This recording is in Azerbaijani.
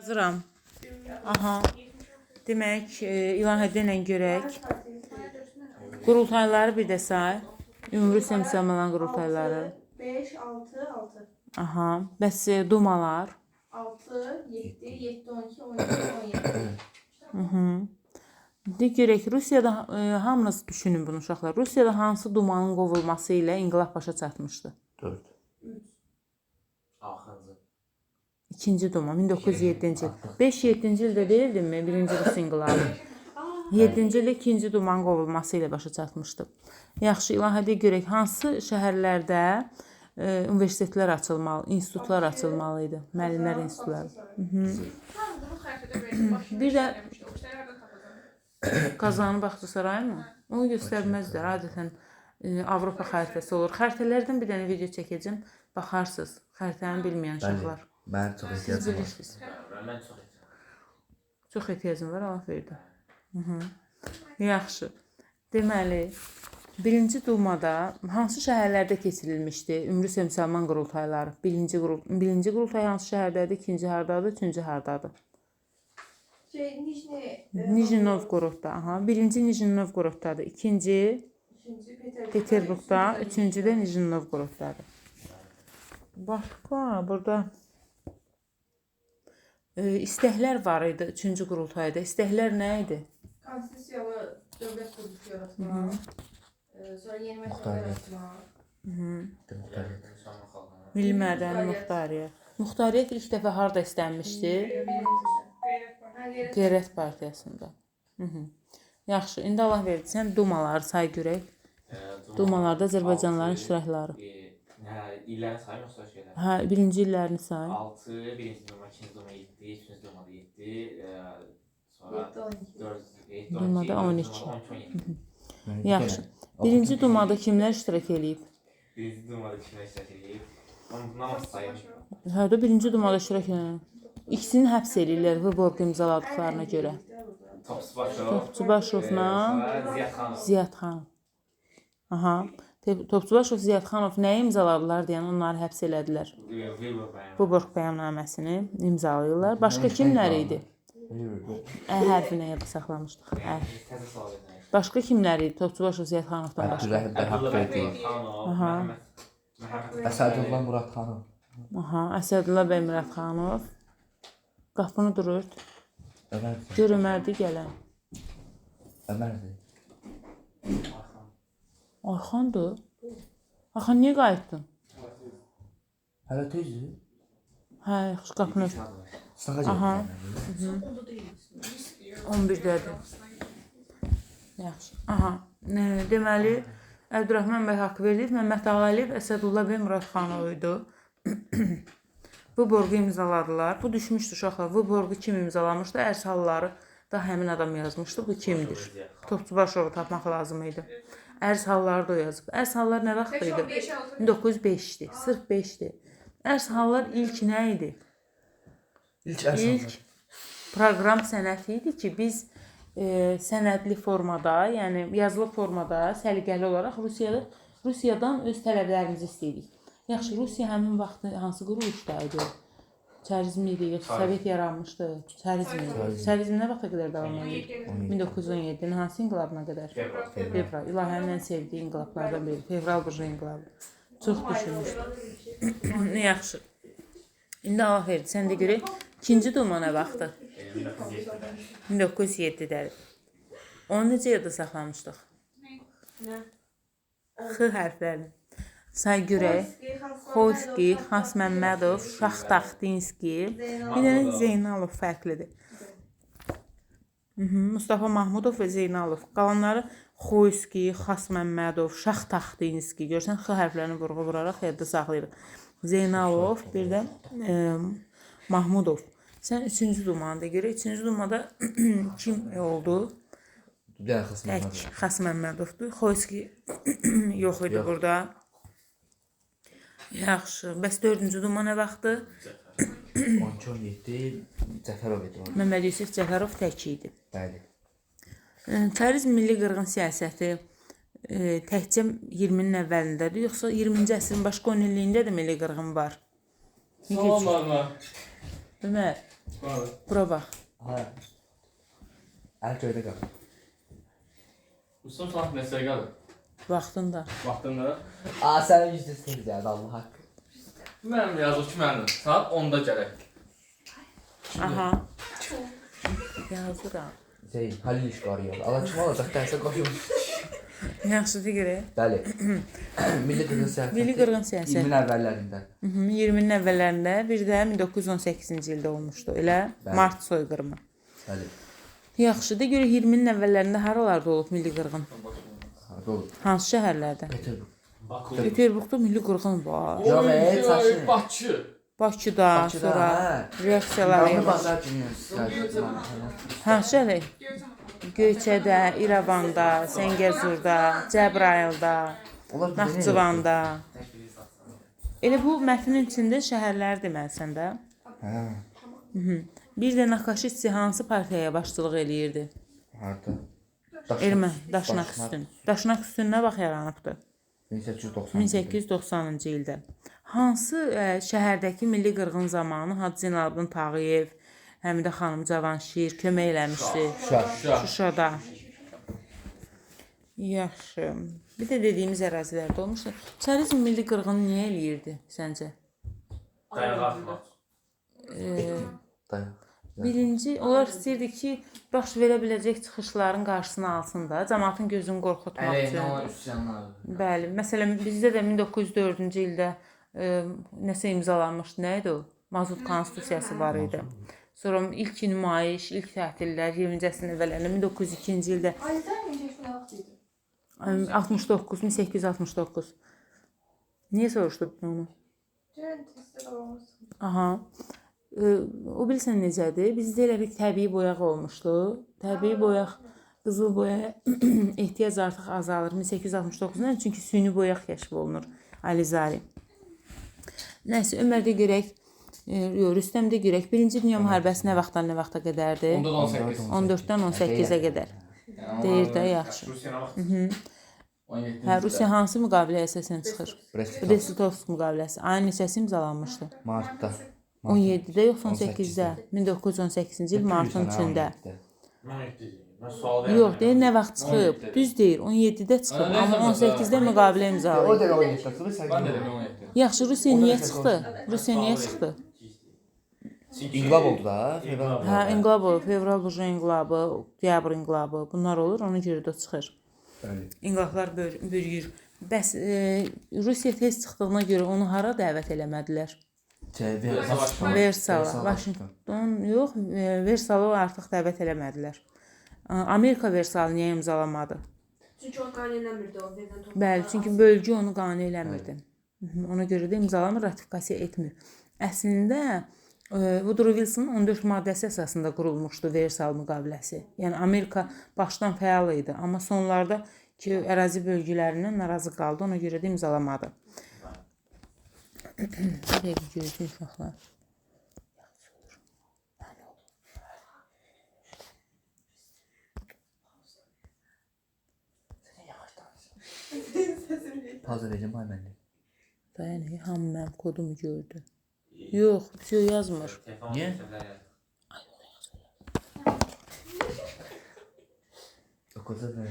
Hazıram. Aha. Demək, İlahidə ilə görək. Qurultayları bir də say. Ümumi Müsəlman qurultayları. 5, 6, 6. Aha. Bəs dumalar? 6, 7, 7, 12, 17, 17. De görək, Rusiyada hamınız düşünün bunu uşaqlar. Rusiyada hansı dumanın qovulması ilə inqilab başa çatmışdı? 4. 3. Axırıncı. İkinci duma 1907-ci il. 5-7-ci ildə deyildimmi? Birinci Rus inqilabı. 7-ci ildə ikinci dumanın qovulması ilə başa çatmışdı. Yaxşı, İlahidə görək, hansı şəhərlərdə universitetlər açılmalı, institutlar açılmalı idi? Müəllimlər institutları. Bir də Kazanın Baxçı Sarayı mı? Onu göstərməzlər. Adətən Avropa xəritəsi olur. Xəritələrdən bir dənə video çəkəcəm. Baxarsınız. Xəritəni bilməyən uşaqlar. Mən çox Siz ehtiyacım var. bilirsiniz. Mən çox ehtiyacım var. Çox ehtiyacım var, Allah verdi. Yaxşı. Deməli, birinci dumada hansı şəhərlərdə keçirilmişdi? Ümumi Müsəlman qurultayları. Birinci qurultay hansı şəhərdədir? İkinci hardadır? Üçüncü hardadır? Nijni Novgorodda. Aha. Birinci Nijni Novgoroddadır. İkinci Peterburqda. Üçüncü də Nijni Novgoroddadır. Başqa burada istəklər var idi üçüncü qurultayda. İstəklər nə idi? Konstitusiyalı dövlət kuruluşu yaratmaq. Sonra yeni məsələlər yaratmaq. Milli mədəni muxtariyyət. Muxtariyyət ilk dəfə harda istənmişdi? Qeyrət partiyasında. Yaxşı, indi Allah verdi. Sən dumaları say görək. Dumalarda Azərbaycanlıların iştirakları. İllərini sayım yoxsa şeylər? Hə, birinci illərini say. 6, birinci duma, ikinci duma 7, üçüncü duma 7, sonra 4, 7, 12, Dumada 12. 17. Yaxşı. Birinci dumada kimlər iştirak eləyib? Birinci dumada kimlər iştirak edib? Namaz sayım. Hərdə birinci dumada iştirak eləyib. İkisini həbs eləyirlər Viborq imzaladıqlarına görə. Topçubaşovla Ziyadxanov. Aha. Topçubaşov, Ziyadxanov nəyi imzaladılar deyən onları həbs elədilər. Viborq bəyannaməsini imzalayırlar. Başqa kimlər idi? Hərfinə yada saxlamışdıq. Başqa kimlər idi? Topçubaşov, Ziyadxanovdan başqa. Abdurrahim Haqverdi. Aha. Əsədullah Muradxanov. Aha. Əsədullah bəy Muradxanov. Qapını durur. Ömərdir. Gör Ömərdir gələn. Ömərdir. Arxandır. Arxan niyə qayıtdın? Hələ tezdir. Hə, yaxşı qapını ört. Sağa Aha. gəl. 11-dədir. Yaxşı. Aha. Deməli, Əbdürrahman bəy Haqverdiyev, Məmməd Ağayev, Əsədullah bəy Muradxanov idi. Viborqu imzaladılar. Bu düşmüşdü uşaqlar. Viborqu kim imzalamışdı? Ərsalları da həmin adam yazmışdı. Bu kimdir? Topçubaşovu tapmaq lazım idi. Ərz halları da yazıb. Ərz hallar nə vaxt idi? 1905-dir. Sırf 5-dir. Ərz hallar ilk nə idi? İlk proqram sənəti idi ki, biz sənədli formada, yəni yazılı formada, səliqəli olaraq Rusiyadan öz tələblərimizi istəyirik. Yaxşı, Rusiya həmin vaxt hansı quruluşda idi? Çarizm idi, yoxsa Sovet yaranmışdı? Çarizm idi. Çarizm nə vaxta qədər davam edir? 1917-nin hansı inqilabına qədər? Fevral. İlahənin ən sevdiyi inqilablardan biri. Fevral burcu inqilabı. Çox düşünmüşdüm. Yaxşı. İndi Allah verdi. Sən də görək. İkinci duma nə vaxtı? 1907-dədir. Onu necə yada saxlamışdıq? X hərflərini. Say görək. Xoyski, Xasməmmədov, Şaxtaxtinski, bir dənə Zeynalov fərqlidir. Mustafa Mahmudov və Zeynalov. Qalanları Xoyski, Xasməmmədov, Şaxtaxtinski. Görsən, X hərflərini vurğu vuraraq yadda saxlayırıq. Zeynalov, bir də Mahmudov. Sən üçüncü dumanı da görək. Üçüncü dumada kim oldu? Tək Xasməmmədovdur. Xoyski yox idi burada. Yaxşı. Bəs dördüncü duma nə vaxtı? 12-17 Cəfərov idi. Məmməd Yusif Cəfərov tək idi. Bəli. Çarizm milli qırğın siyasəti təkcə 20-nin əvvəlindədir, yoxsa 20-ci əsrin başqa 10 illiyində də milli qırğın var? Ömər, bura bax. Ha. Əl göydə qalır. Ustam sana mesaj geldi. Vaxtında. Vaxtında. Sənin yüzdə tez gəldi, Allah haqqı. Mənim yazıq ki mənim. Saat 10-da gələk. Aha. Yazıram. Halil iş qarıyır. Allah kim olacaq, dərsə qoşulmuş. Yaxşıdır görə. Bəli. Milli qırğın siyasəti. Milli qırğın siyasəti. 20-nin əvvəllərində. 20-nin əvvəllərində, bir də 1918-ci ildə olmuşdu, elə? Bəli. Mart soyqırımı. Bəli. Yaxşıdır görə 20-nin əvvəllərində haralarda olub milli qırğın? Harada olub? Hansı şəhərlərdə? Peterburg. Bakı. Peterburqda milli qırğın var. Yox, çaşı. Bakı. Bakıda, Bakıda, sonra hə. reaksiyalar Yanlı var. bazar günü. Hansı şəhər? Göyçədə, İrəvanda, Səngəzurda, Cəbrayılda, Naxçıvanda. Elə bu mətnin içində şəhərlər deməlisən də. Hə. Bir də Nakaşitsi hansı partiyaya başçılıq eləyirdi? Harada? Daşnak üstün. Daşnak üstünə bax yaranıbdı. 1890. 1890-cı ildə. Hansı şəhərdəki milli qırğın zamanı Hacı Zeynalabdin Tağıyev, Həmidə xanım Cavanşir kömək eləmişdi? Şuşada. Yaxşı. Bir də dediyimiz ərazilərdə olmuşdu. Çarizm milli qırğını niyə eləyirdi səncə? Dayağı atmaq. Dayan. Birinci, onlar istəyirdi ki, baş verə biləcək çıxışların qarşısını alsın da, cəmaatın gözünü qorxutmaq Əleyhinə üçün. olan üsyanlar. Bəli, məsələn bizdə də 1904-cü ildə nəsə imzalanmışdı, nə idi o? Mazut konstitusiyası var idi. Sonra ilk nümayiş, ilk tətillər 20-ci əsrin əvvəllərində 1902-ci ildə Alizar necə nə vaxt idi? 1869. Niyə soruşdun onu? Dünən testdə olmuşdu. Aha. O bilirsən necədir? Bizdə elə bir təbii boyaq olmuşdu. Təbii boyaq, qızıl boyaya ehtiyac artıq azalır 1869-dan, çünki süni boyaq kəşf olunur. Alizari. Nəsə, Ömərdə görək, Rüstəmdə görək. Birinci Dünya müharibəsi nə vaxtdan nə vaxta qədərdir? 14-dən 18-ə qədər. Deyir də, yaxşı. Rusiyanə vaxt. Hə, Rusiya hansı müqaviləyə əsasən çıxır? Brest-Litovsk müqaviləsi. Ayın neçəsi imzalanmışdı? Martda. 17-də yoxsa 18-də? 1918-ci il martın 3-də. Yox, deyir nə vaxt çıxıb? Düz deyir, 17-də çıxıb, amma 18-də müqavilə O imzalayıb. da 17 çıxıb, sən Ben dedim 17. Yaxşı, Rusiya niyə çıxdı? Rusiya niyə çıxdı? İnqilab oldu da. Hə, inqilab olub, fevral burcu inqilabı, oktyabr inqilabı, bunlar olur, ona görə də çıxır. Bəli. İnqilablar bürüyür. Bəs Rusiya tez çıxdığına görə onu hara dəvət eləmədilər? Versala, Vaşinqton, yox, Versalı artıq dəvət eləmədilər. Amerika Versalı niyə imzalamadı? Çünki o qane eləmirdi o verdən topu. Bəli, çünki bölgü onu qane eləmirdi. Ona görə də imzalamır, ratifikasiya etmir. Əslində Woodrow Wilsonun 14 maddəsi əsasında qurulmuşdu Versal müqaviləsi. Yəni Amerika başdan fəal idi, amma sonlarda ki ərazi bölgələrindən narazı qaldı, ona görə də imzalamadı. Dəqiq görəcək uşaqlar. Hazır edəcəm, ay mənli. Dayan, hamı mənim kodumu gördü. Yox, bir şey yazmır. Niyə? O qoca da